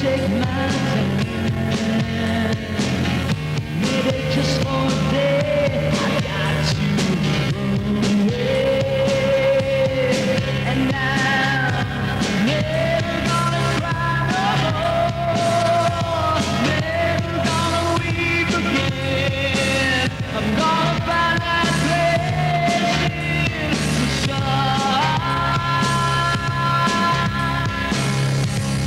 take my time. Maybe just for a day I got to run away. And now never gonna cry no more, never gonna weep again. I'm gonna find that place in the sun.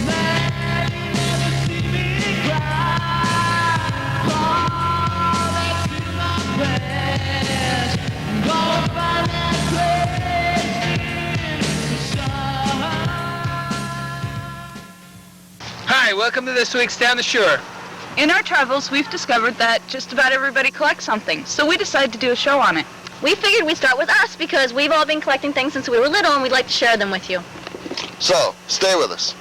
Man, you never see me cry. Fall back to my past. I'm gonna find that place in the sun. Hi, welcome to this week's Down the Shore. In our travels, we've discovered that just about everybody collects something, so we decided to do a show on it. We figured we'd start with us because we've all been collecting things since we were little and we'd like to share them with you. So, stay with us.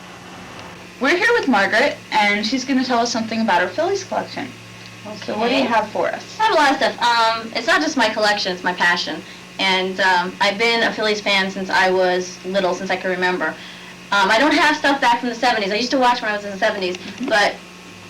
We're here with Margaret, and she's going to tell us something about her Phillies collection. So what do you have for us? I have a lot of stuff. It's not just my collection, it's my passion. And I've been a Phillies fan since I was little, since I can remember. I don't have stuff back from the 70s. I used to watch when I was in the 70s, but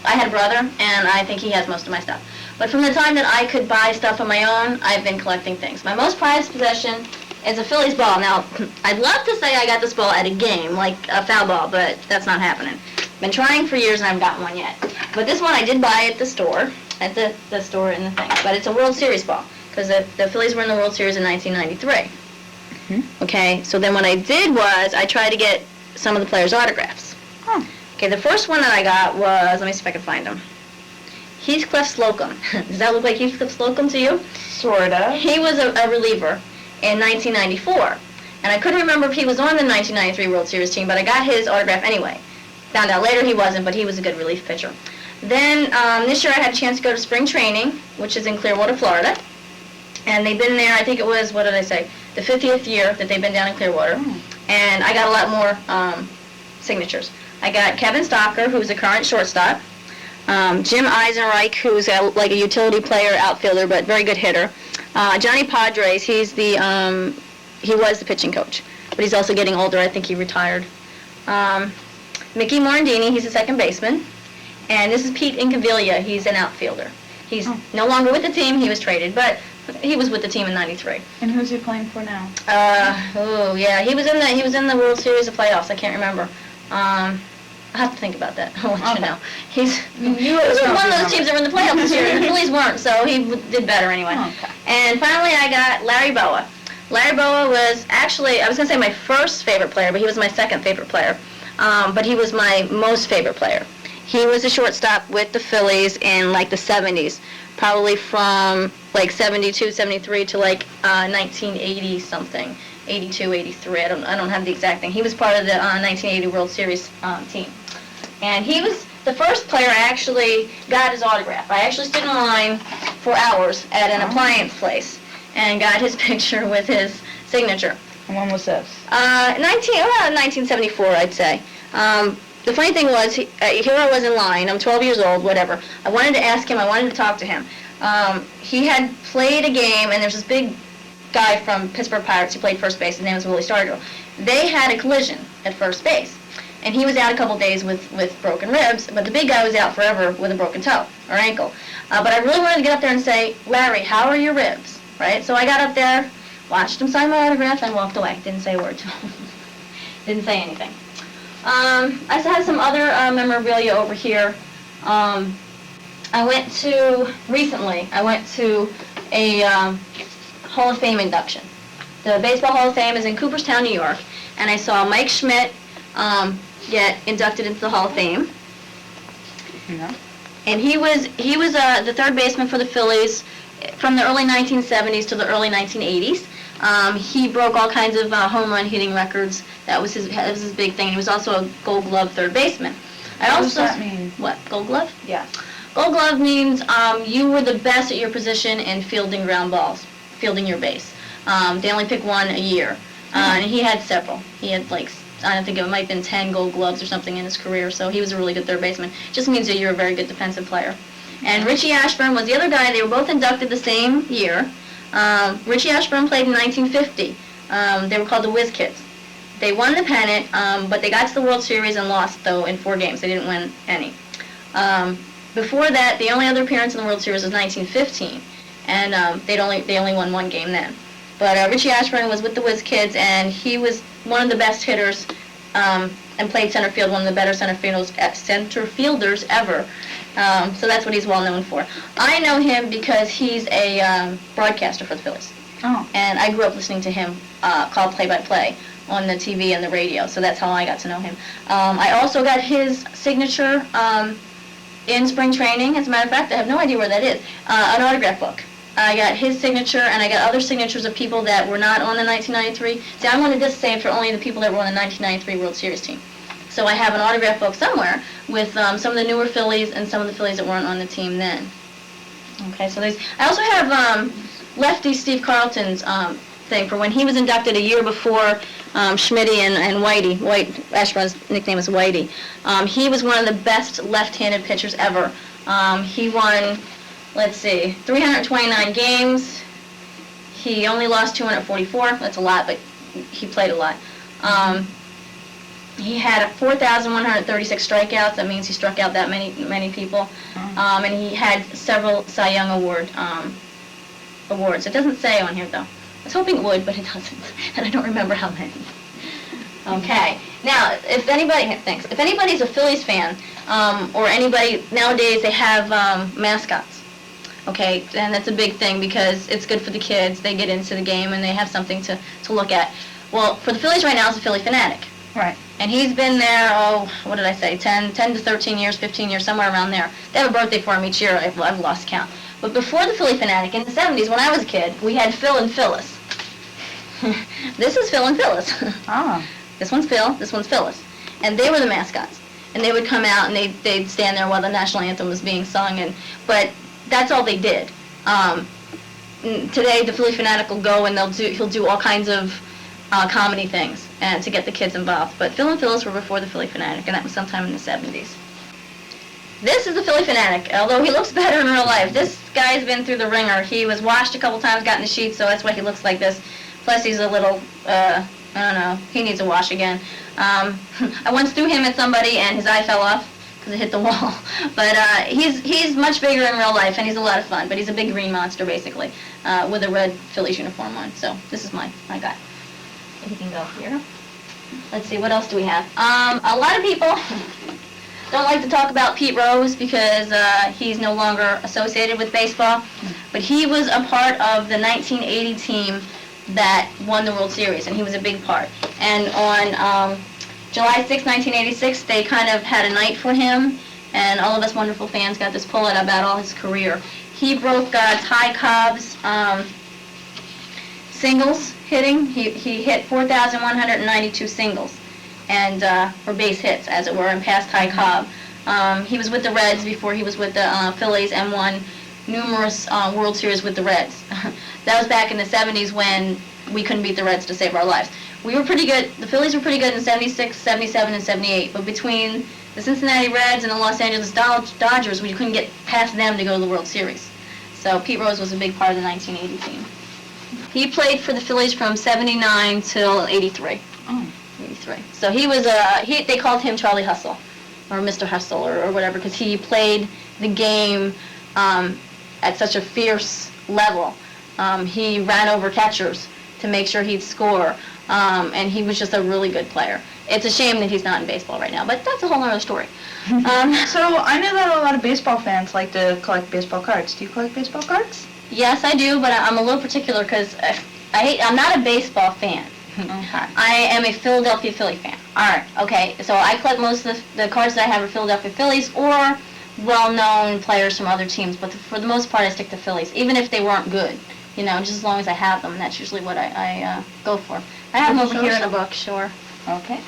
I had a brother, and I think he has most of my stuff. But from the time that I could buy stuff on my own, I've been collecting things. My most prized possession is a Phillies ball. Now, I'd love to say I got this ball at a game, like a foul ball, but that's not happening. Been trying for years and I haven't gotten one yet. But this one I did buy at the store, the store in the thing. But it's a World Series ball, because the Phillies were in the World Series in 1993. Okay, so then what I did was I tried to get some of the players' autographs. Oh. Okay, the first one that I got was, let me see if I can find him. Heathcliff Slocum. Does that look like Heathcliff Slocum to you? Sorta. He was a reliever in 1994. And I couldn't remember if he was on the 1993 World Series team, but I got his autograph anyway. Found out later he wasn't, but he was a good relief pitcher. Then this year I had a chance to go to spring training, which is in Clearwater, Florida. And they've been there, I think it was, what did I say, the 50th year that they've been down in Clearwater. And I got a lot more signatures. I got Kevin Stocker, who's a current shortstop. Jim Eisenreich, who's like a utility player, outfielder, but very good hitter. Johnny Padres, he was the pitching coach, but he's also getting older. I think he retired. Mickey Morandini, he's a second baseman. And this is Pete Incaviglia, he's an outfielder. He's no longer with the team, he was traded, but he was with the team in '93. And who's he playing for now? He was in the World Series of playoffs. I can't remember. I have to think about that. I'll let you know. He was one of those teams that were in the playoffs this year. The Phillies weren't, so he did better anyway. Okay. And finally, I got Larry Boa. Larry Boa was actually, I was going to say my first favorite player, but he was my second favorite player. But he was my most favorite player. He was a shortstop with the Phillies in like the 70s, probably from like 72, 73 to like 1980 something, 82, 83. I don't have the exact thing. He was part of the 1980 World Series team. And he was the first player I actually got his autograph. I actually stood in line for hours at an appliance place and got his picture with his signature. And when was this? 1974, I'd say. The funny thing was, here I was in line, I'm 12 years old, whatever. I wanted to ask him, I wanted to talk to him. He had played a game, and there's this big guy from Pittsburgh Pirates who played first base, his name was Willie Stargell. They had a collision at first base, and he was out a couple days with broken ribs, but the big guy was out forever with a broken toe or ankle. But I really wanted to get up there and say, Larry, how are your ribs? Right? So I got up there, watched him sign my autograph, and walked away. Didn't say a word to him. Didn't say anything. I also have some other memorabilia over here. Recently, I went to a Hall of Fame induction. The Baseball Hall of Fame is in Cooperstown, New York, and I saw Mike Schmidt get inducted into the Hall of Fame. Yeah. And he was the third baseman for the Phillies from the early 1970s to the early 1980s. He broke all kinds of home run hitting records. That was his big thing. He was also a Gold Glove third baseman. What does that mean? What, Gold Glove? Yes. Gold Glove means you were the best at your position in fielding ground balls, fielding your base. They only pick one a year, and he had several. He had I don't think it might have been 10 Gold Gloves or something in his career. So he was a really good third baseman. Just means that you're a very good defensive player. And Richie Ashburn was the other guy. They were both inducted the same year. Richie Ashburn played in 1950. They were called the Whiz Kids. They won the pennant, but they got to the World Series and lost, though, in 4 games. They didn't win any. Before that, the only other appearance in the World Series was 1915, and they only won 1 game then. But Richie Ashburn was with the Whiz Kids, and he was one of the best hitters and played center field, one of the better center fielders ever. So that's what he's well known for. I know him because he's a broadcaster for the Phillies. Oh. And I grew up listening to him call play-by-play on the TV and the radio, so that's how I got to know him. I also got his signature in spring training. As a matter of fact, I have no idea where that is. An autograph book. I got his signature, and I got other signatures of people that were not on the 1993. See, I wanted this saved for only the people that were on the 1993 World Series team. So I have an autograph book somewhere with some of the newer Phillies and some of the Phillies that weren't on the team then. Okay, so there's. I also have Lefty Steve Carlton's thing for when he was inducted a year before Schmitty and Whitey. Ashburn's nickname is Whitey. He was one of the best left-handed pitchers ever. He won, let's see, 329 games. He only lost 244. That's a lot, but he played a lot. He had 4,136 strikeouts. That means he struck out that many people. And he had several Cy Young awards. It doesn't say on here, though. I was hoping it would, but it doesn't. And I don't remember how many. Okay. Now, if anybody's a Phillies fan, or anybody, nowadays they have mascots. Okay, and that's a big thing because it's good for the kids. They get into the game and they have something to look at. Well, for the Phillies right now, it's a Philly Fanatic. Right. And he's been there, what did I say, 10 to 13 years, 15 years, somewhere around there. They have a birthday for him each year. I've lost count. But before the Philly Fanatic, in the 70s, when I was a kid, we had Phil and Phyllis. This is Phil and Phyllis. Oh. This one's Phil, this one's Phyllis. And they were the mascots. And they would come out and they'd stand there while the national anthem was being sung. But that's all they did. Today, the Philly Fanatic will go and he'll do all kinds of comedy things and to get the kids involved. But Phil and Phyllis were before the Philly Fanatic, and that was sometime in the 70s. This is the Philly Fanatic, although he looks better in real life. This guy's been through the ringer. He was washed a couple times, got in the sheets, so that's why he looks like this. Plus, he's a little, I don't know, he needs a wash again. I once threw him at somebody, and his eye fell off because it hit the wall. But he's much bigger in real life, and he's a lot of fun. But he's a big green monster, basically, with a red Phillies uniform on. So this is my guy. He can go here. Let's see, what else do we have? A lot of people don't like to talk about Pete Rose because he's no longer associated with baseball. But he was a part of the 1980 team that won the World Series, and he was a big part. And on July 6, 1986, they kind of had a night for him, and all of us wonderful fans got this pull-out about all his career. He broke Ty Cobb's singles hitting. He hit 4,192 singles, and or base hits, as it were, and passed Ty Cobb. He was with the Reds before he was with the Phillies and won numerous World Series with the Reds. That was back in the 70s when we couldn't beat the Reds to save our lives. We were pretty good. The Phillies were pretty good in 76, 77, and 78, but between the Cincinnati Reds and the Los Angeles Dodgers, we couldn't get past them to go to the World Series. So Pete Rose was a big part of the 1980 team. He played for the Phillies from 79 till 83. Oh. 83. So he was they called him Charlie Hustle, or Mr. Hustle, or whatever, because he played the game at such a fierce level. He ran over catchers to make sure he'd score, and he was just a really good player. It's a shame that he's not in baseball right now, but that's a whole other story. So I know that a lot of baseball fans like to collect baseball cards. Do you collect baseball cards? Yes, I do, but I'm a little particular because I'm not a baseball fan. Okay. I am a Philadelphia Philly fan. All right. Okay, so I collect most of the cards that I have are Philadelphia Phillies or well-known players from other teams, but for the most part I stick to Phillies, even if they weren't good. You know, just as long as I have them, that's usually what I go for. I have them over here in a book, sure. Okay.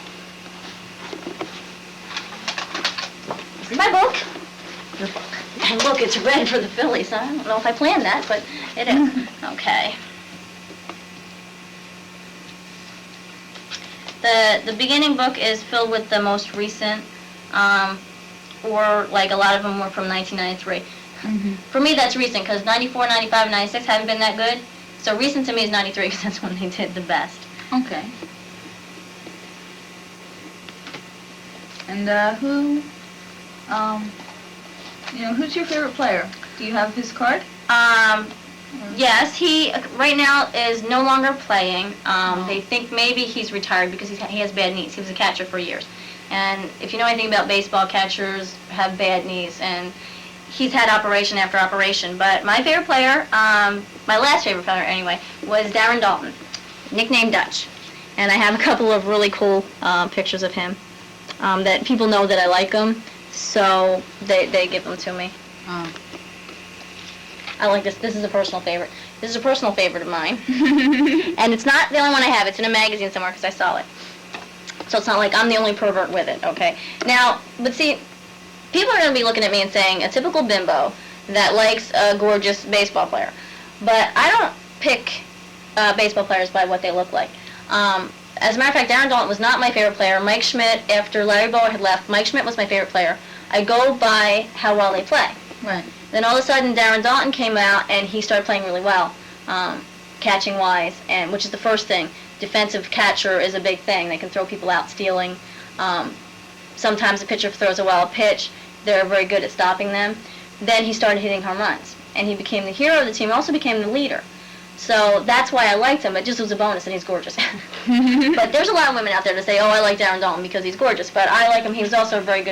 This is my book. Your book. And look, it's red for the Phillies. I don't know if I planned that, but it is. Okay. The beginning book is filled with the most recent, or like a lot of them were from 1993. Mm-hmm. For me, that's recent because 94, 95, and 96 haven't been that good. So recent to me is 93 because that's when they did the best. Okay. And who's your favorite player? Do you have his card? Yes, he right now is no longer playing. They think maybe he's retired because he has bad knees. He was a catcher for years. And if you know anything about baseball, catchers have bad knees, and he's had operation after operation. But my favorite player, my last favorite player anyway, was Darren Dalton, nicknamed Dutch. And I have a couple of really cool pictures of him that people know that I like him, so they give them to me. Oh. I like this. This is a personal favorite. This is a personal favorite of mine. And it's not the only one I have. It's in a magazine somewhere because I saw it. So it's not like I'm the only pervert with it, okay? Now, but see, people are going to be looking at me and saying, a typical bimbo that likes a gorgeous baseball player. But I don't pick baseball players by what they look like. As a matter of fact, Darren Dalton was not my favorite player. Mike Schmidt, after Larry Bowa had left, Mike Schmidt was my favorite player. I go by how well they play. Right. Then all of a sudden, Darren Dalton came out, and he started playing really well, catching-wise, and which is the first thing. Defensive catcher is a big thing. They can throw people out stealing. Sometimes the pitcher throws a wild pitch. They're very good at stopping them. Then he started hitting home runs, and he became the hero of the team, also became the leader. So that's why I liked him. It just was a bonus, and he's gorgeous. But there's a lot of women out there that say, oh, I like Darren Dalton because he's gorgeous. But I like him. He was also a very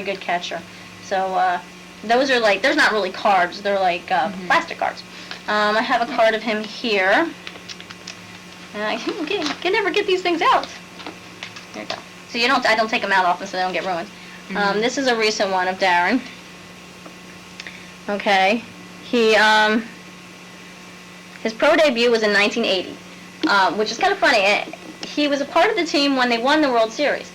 good catcher. So those are like, there's not really cards. They're like plastic cards. I have a card of him here. And I can never get these things out. Here you go. So I don't take them out often so they don't get ruined. This is a recent one of Darren. Okay. His pro debut was in 1980, which is kind of funny. He was a part of the team when they won the World Series,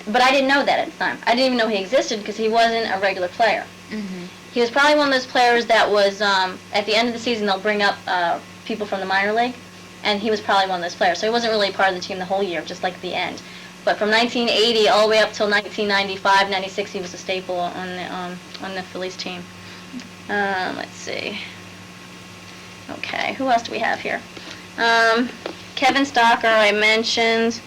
but I didn't know that at the time. I didn't even know he existed because he wasn't a regular player. He was probably one of those players that was, at the end of the season, they'll bring up people from the minor league, and he was probably one of those players. So he wasn't really part of the team the whole year, just like at the end. But from 1980 all the way up till 1995, 96, he was a staple on the Phillies team. Let's see. Okay, who else do we have here? Kevin Stocker, I mentioned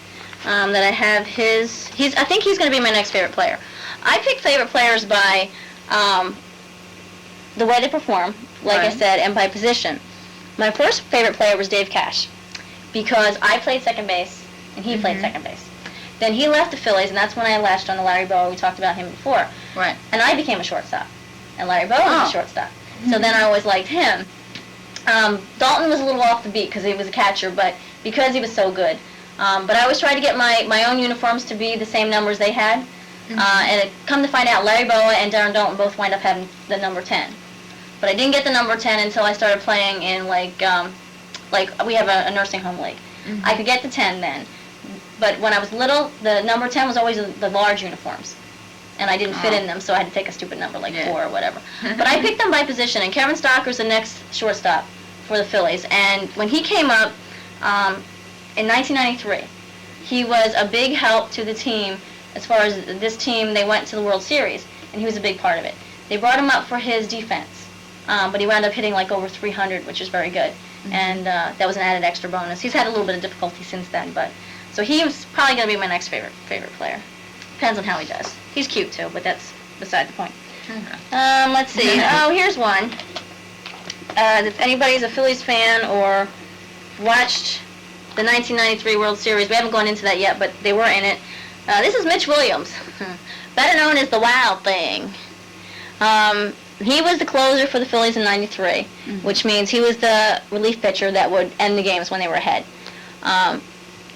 that I have his. I think he's going to be my next favorite player. I pick favorite players by the way they perform, like I said, and by position. My first favorite player was Dave Cash because I played second base and he played second base. Then he left the Phillies, and that's when I latched on to Larry Bowa. We talked about him before. Right. And I became a shortstop, and Larry Bowa was a shortstop. So then I always liked him. Dalton was a little off the beat because he was a catcher, but because he was so good. But I always tried to get my own uniforms to be the same numbers they had. And it come to find out, Larry Bowa and Darren Dalton both wind up having the number 10. But I didn't get the number 10 until I started playing in like we have a nursing home league. I could get the 10 then. But when I was little, the number 10 was always the large uniforms. And I didn't fit in them, so I had to take a stupid number, like 4 or whatever. But I picked them by position, and Kevin Stocker's the next shortstop for the Phillies. And when he came up in 1993, he was a big help to the team. As far as this team, they went to the World Series, and he was a big part of it. They brought him up for his defense, but he wound up hitting like over 300, which is very good. And that was an added extra bonus. He's had a little bit of difficulty since then, but so he was probably going to be my next favorite player. Depends on how he does. He's cute too, but that's beside the point. Let's see. Oh, here's one. If anybody's a Phillies fan or watched the 1993 World Series, we haven't gone into that yet, but they were in it. This is Mitch Williams, better known as the Wild Thing. He was the closer for the Phillies in 93, which means he was the relief pitcher that would end the games when they were ahead.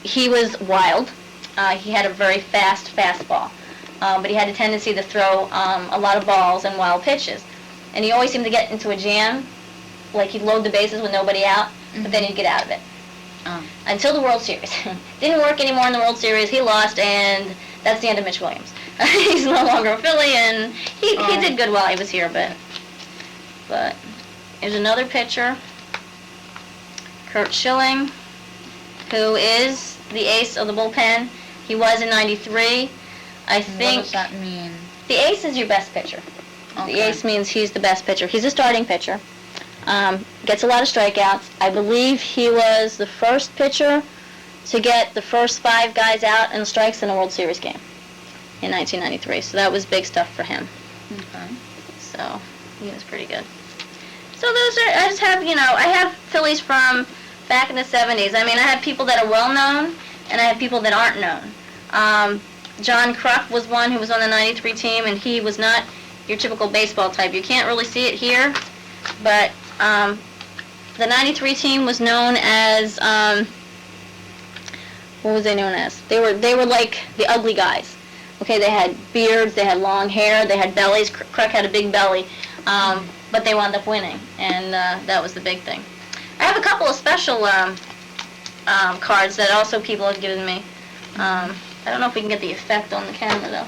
He was wild. He had a very fast fastball, but he had a tendency to throw a lot of balls and wild pitches. And he always seemed to get into a jam, like he'd load the bases with nobody out, but then he'd get out of it. Until the World Series. Didn't work anymore in the World Series. He lost, and that's the end of Mitch Williams. He's no longer a Philly, and he did good while he was here, but here's another pitcher, Kurt Schilling, who is the ace of the bullpen. He was in 93. I think. What does that mean? The ace is your best pitcher. Okay. The ace means he's the best pitcher. He's a starting pitcher. Gets a lot of strikeouts. I believe he was the first pitcher to get the first 5 guys out and strikes in a World Series game. in 1993. So that was big stuff for him. Okay. So he was pretty good. So those are, I just have, I have Phillies from back in the 70s. I mean, I have people that are well known, and I have people that aren't known. John Kruk was one who was on the 93 team, and he was not your typical baseball type. You can't really see it here, but the 93 team was known as, what was they known as? They were like the ugly guys. Okay, they had beards, they had long hair, they had bellies. Kruk had a big belly, but they wound up winning, and that was the big thing. I have a couple of special cards that also people have given me. I don't know if we can get the effect on the camera though.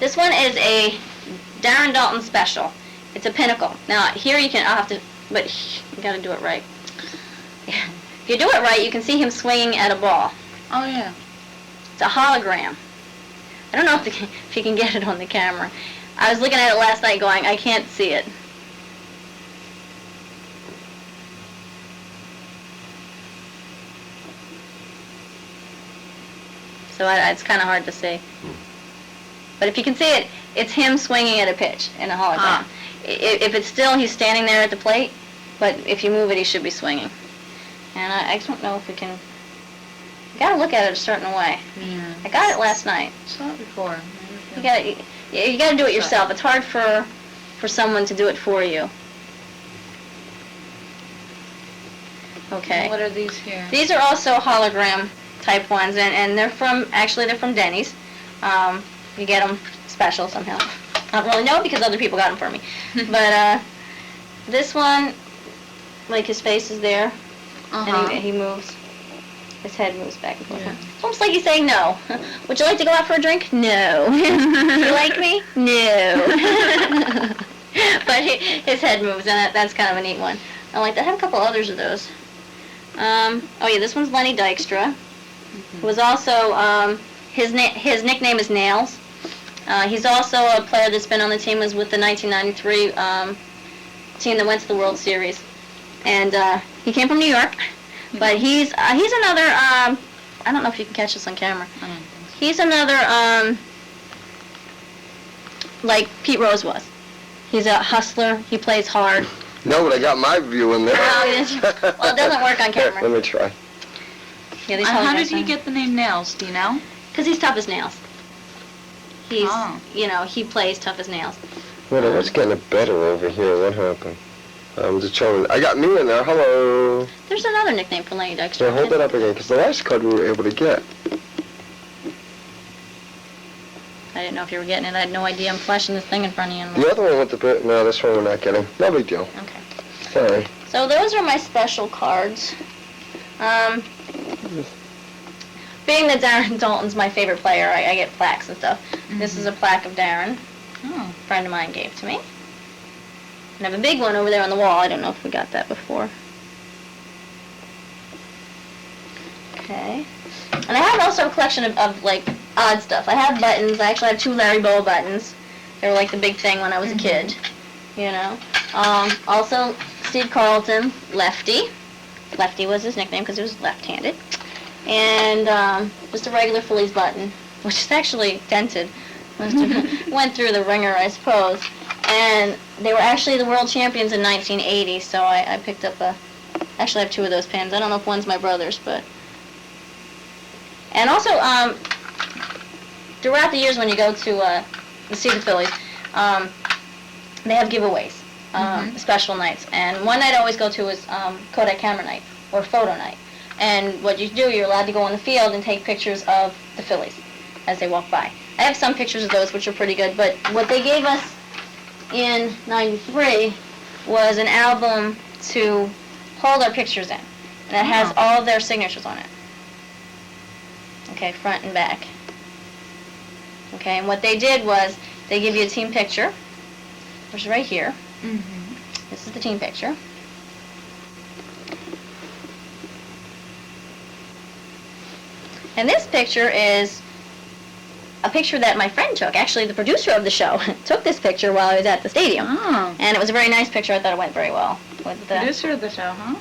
This one is a Darren Daulton special. It's a pinnacle. Now here I'll have to, but you gotta do it right. If you do it right, you can see him swinging at a ball. Oh, yeah. It's a hologram. I don't know if you can get it on the camera. I was looking at it last night going, I can't see it. So it's kind of hard to see. But if you can see it, it's him swinging at a pitch in a hologram. If it's still, he's standing there at the plate, but if you move it, he should be swinging. And I just don't know if we can... You gotta look at it a certain way. Yeah. I got it last night. Saw it before. You gotta do it yourself. It's hard for someone to do it for you. Okay. What are these here? These are also hologram type ones, and they're from Denny's. You get them special somehow. I don't really know because other people got them for me. But this one, like his face is there, and he moves. His head moves back and forth. Yeah. It's almost like he's saying no. Would you like to go out for a drink? No. You like me? No. But his head moves, and that's kind of a neat one. I like that. I have a couple others of those. Oh yeah, this one's Lenny Dykstra. Who was also, his nickname is Nails. He's also a player that's been on the team, was with the 1993 team that went to the World Series. And he came from New York. But he's another, I don't know if you can catch this on camera. I don't think so. He's another, like Pete Rose was. He's a hustler. He plays hard. No, but I got my view in there. Well, it doesn't work on Here, camera. let me try. Yeah, these How did he get the name Nails? Do you know? Because he's tough as nails. He's, Oh. he plays tough as nails. Wait, I was getting better over here. What happened? I'm just showing. I got me in there. Hello. There's another nickname for Lenny Dykstra. So hold it up again, because the last card we were able to get. I didn't know if you were getting it. I had no idea. I'm flashing this thing in front of you. The other one with the bit. No, this one we're not getting. No big deal. Okay. Sorry. So those are my special cards. Being that Darren Daulton's my favorite player, I get plaques and stuff. This is a plaque of Darren. Oh. A friend of mine gave to me. And I have a big one over there on the wall. I don't know if we got that before. Okay. And I have also a collection of like, odd stuff. I have buttons. I actually have 2 Larry Bow buttons. They were like the big thing when I was a kid, Also, Steve Carlton, Lefty. Lefty was his nickname because he was left-handed. And just a regular Phillies button, which is actually dented. Went through the ringer, I suppose. And they were actually the world champions in 1980, so I picked up actually I have 2 of those pins. I don't know if one's my brother's, but... And also, throughout the years when you go to see the Phillies, they have giveaways, special nights. And one night I always go to is Kodak camera night, or photo night. And what you do, you're allowed to go on the field and take pictures of the Phillies as they walk by. I have some pictures of those, which are pretty good, but what they gave us in '93 was an album to hold our pictures in. And it has all of their signatures on it. Okay, front and back. Okay, and what they did was they give you a team picture, which is right here. This is the team picture. And this picture is a picture that my friend took. Actually, the producer of the show took this picture while I was at the stadium. Oh. And it was a very nice picture. I thought it went very well with the... Producer of the show, huh?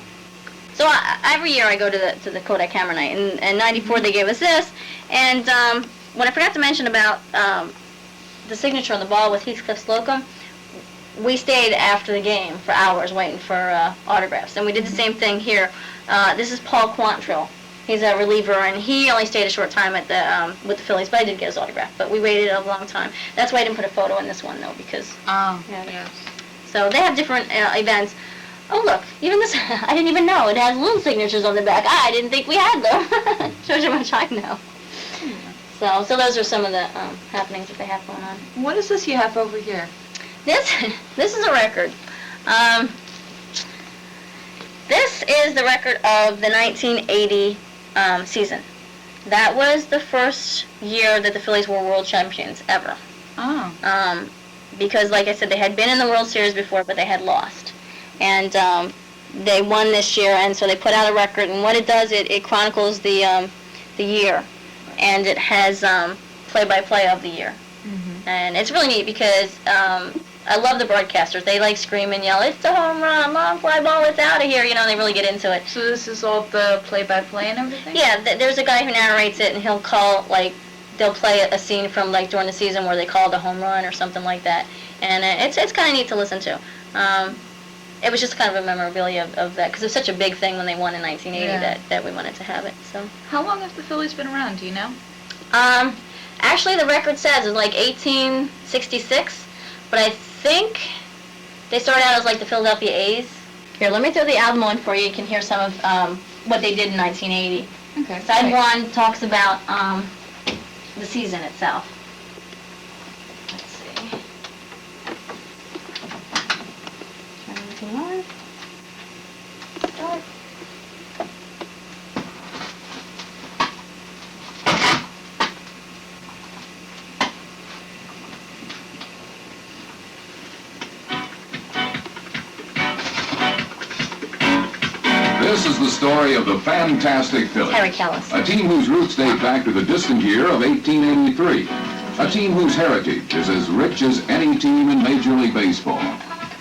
So every year I go to the Kodak camera night. And in '94 they gave us this. And what I forgot to mention about the signature on the ball with Heathcliff Slocum, we stayed after the game for hours waiting for autographs, and we did the same thing here. This is Paul Quantrill. He's a reliever, and he only stayed a short time at the with the Phillies, but I did get his autograph. But we waited a long time. That's why I didn't put a photo in this one, though, because... Yes. So they have different events. Oh, look, even this, I didn't even know. It has little signatures on the back. I didn't think we had them. Shows you how much I know. So those are some of the happenings that they have going on. What is this you have over here? This is a record. This is the record of the 1980 season. That was the first year that the Phillies were world champions ever. Oh. Because, like I said, they had been in the World Series before, but they had lost. And they won this year, and so they put out a record. And what it does, it chronicles the year, and it has play-by-play of the year. Mm-hmm. And it's really neat because I love the broadcasters. They like scream and yell, "It's a home run, long fly ball, it's out of here," you know, and they really get into it. So this is all the play-by-play and everything? Yeah, there's a guy who narrates it, and he'll call, like, they'll play a scene from, like, during the season where they called a home run or something like that. And it's kind of neat to listen to. It was just kind of a memorabilia of that, because it was such a big thing when they won in 1980 that we wanted to have it. So. How long have the Phillies been around, do you know? Actually, the record says it's like 1866, but I think they started out as like the Philadelphia A's. Here, let me throw the album on for you. You can hear some of what they did in 1980. Okay. Side one talks about the season itself. Let's see. Turn everything on. Start. This is the story of the fantastic Phillies. Harry Callis. A team whose roots date back to the distant year of 1883. A team whose heritage is as rich as any team in Major League Baseball.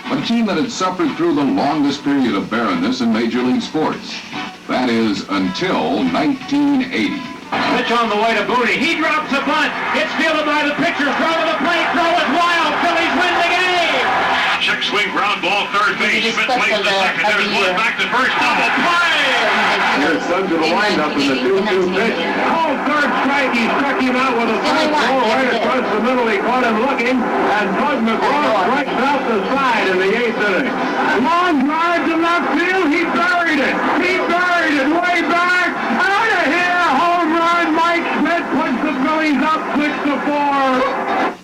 But a team that had suffered through the longest period of barrenness in Major League sports. That is, until 1980. Pitch on the way to Booney. He drops a bunt. It's fielded by the pitcher. Throw to the plate. Throw it wild. Phillies win the game. Check swing, ground ball, third base. Smith plays to second. There's one back to first. Double play. Here's Suggs to the windup in the 2-2 pitch. Oh, third strike. He struck him out with a fastball right across the middle. He caught him looking, and Bud McGraw strikes out the side in the 8th inning. Long drive to left field. He buried it. He buried it way back. Out of here. Home run. Mike Schmidt puts the Phillies up 6-4.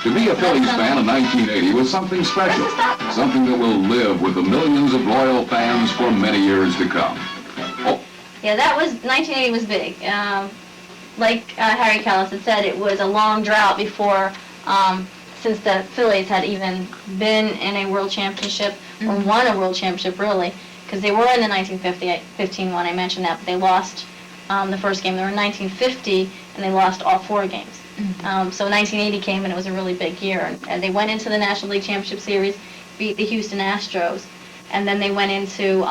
To be a Phillies fan in 1980 was something special. Something that will live with the millions of loyal fans for many years to come. Oh. Yeah, that was, 1980 was big. Like Harry Callis had said, it was a long drought before, since the Phillies had even been in a world championship, or won a world championship, really, because they were in the 1915 one, I mentioned that, but they lost the first game. They were in 1950, and they lost all 4 games. So 1980 came, and it was a really big year. And they went into the National League Championship Series, beat the Houston Astros, and then they went into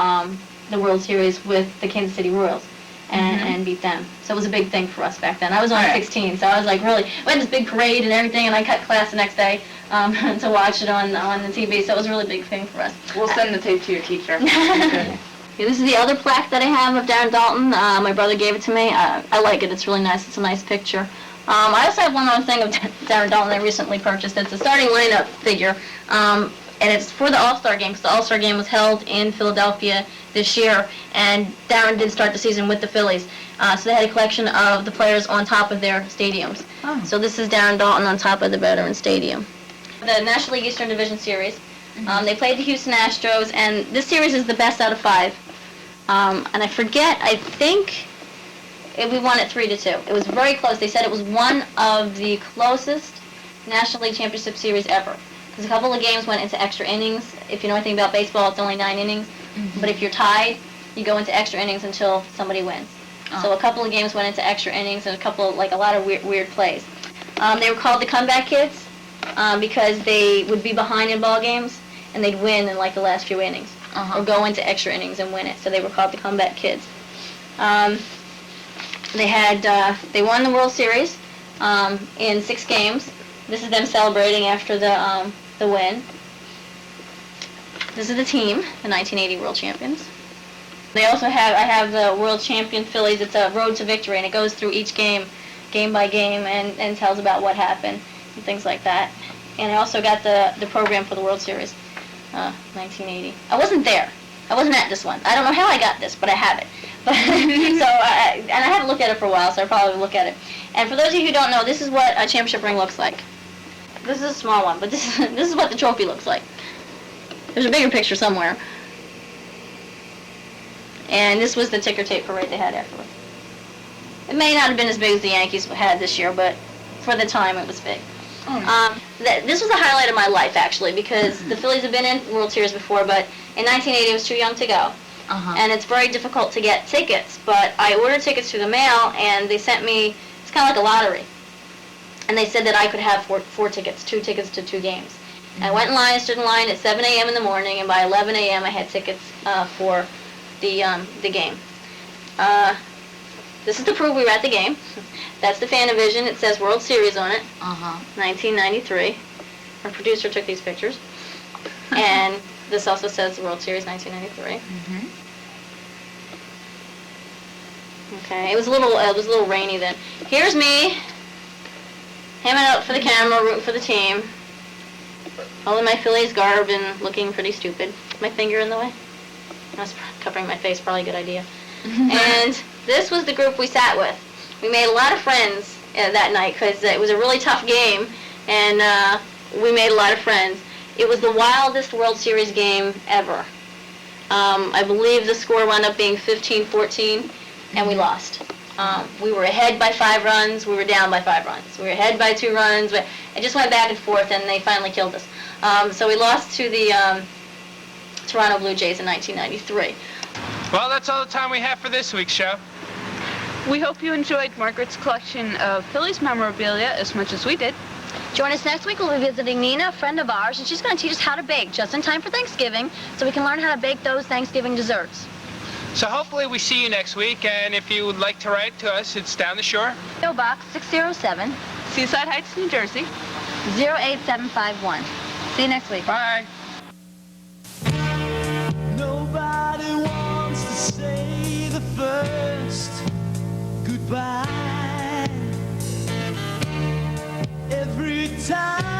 the World Series with the Kansas City Royals and beat them. So it was a big thing for us back then. I was only 16, so I was like really, we had this big parade and everything, and I cut class the next day to watch it on the TV, so it was a really big thing for us. We'll send the tape to your teacher. Yeah, this is the other plaque that I have of Darren Dalton. My brother gave it to me. I like it. It's really nice. It's a nice picture. I also have one other thing of Darren Dalton I recently purchased. It's a starting lineup figure, and it's for the All-Star game, because the All-Star game was held in Philadelphia this year, and Darren did start the season with the Phillies. So they had a collection of the players on top of their stadiums. Oh. So this is Darren Dalton on top of the Veterans Stadium. The National League Eastern Division Series. They played the Houston Astros, and this series is the best out of 5. And I forget, I think we won it 3-2. It was very close. They said it was one of the closest National League Championship Series ever. Because a couple of games went into extra innings. If you know anything about baseball, it's only 9 innings. But if you're tied, you go into extra innings until somebody wins. So a couple of games went into extra innings, and a lot of weird plays. They were called the comeback kids because they would be behind in ball games, and they'd win in like the last few innings, or go into extra innings and win it. So they were called the comeback kids. They won the World Series. in 6 games. This is them celebrating after the win. This is the team, the 1980 World Champions. They also have, I have the World Champion Phillies. It's a road to victory, and it goes through each game, game by game, and tells about what happened and things like that. And I also got the program for the World Series, 1980. I wasn't there. I wasn't at this one. I don't know how I got this, but I have it. But, and I haven't looked at it for a while, so I'll probably look at it. And for those of you who don't know, this is what a championship ring looks like. This is a small one, but this is what the trophy looks like. There's a bigger picture somewhere. And this was the ticker tape parade they had afterwards. It may not have been as big as the Yankees had this year, but for the time it was big. This was the highlight of my life, actually, because the Phillies have been in World Series before, but in 1980 I was too young to go. And it's very difficult to get tickets, but I ordered tickets through the mail, and they sent me, it's kind of like a lottery. And they said that I could have four tickets, 2 tickets to 2 games. And I went in line, stood in line at 7 a.m. in the morning, and by 11 a.m. I had tickets for the game. This is to prove we were at the game. That's the Fanavision. It says World Series on it. 1993. Our producer took these pictures. And this also says World Series 1993. Okay, it was a little rainy then. Here's me, hamming out for the camera, rooting for the team. All in my Phillies garb and looking pretty stupid. My finger in the way. I was covering my face, probably a good idea. And this was the group we sat with. We made a lot of friends that night because it was a really tough game, and we made a lot of friends. It was the wildest World Series game ever. I believe the score wound up being 15-14, and we lost. We were ahead by 5 runs. We were down by 5 runs. We were ahead by 2 runs. It just went back and forth, and they finally killed us. So we lost to the Toronto Blue Jays in 1993. Well, that's all the time we have for this week's show. We hope you enjoyed Margaret's collection of Phillies memorabilia as much as we did. Join us next week. We'll be visiting Nina, a friend of ours, and she's going to teach us how to bake just in time for Thanksgiving so we can learn how to bake those Thanksgiving desserts. So hopefully we see you next week, and if you would like to write to us, it's down the shore. PO Box 607, Seaside Heights, New Jersey. 08751. See you next week. Bye. Nobody wants to say the first goodbye. Every time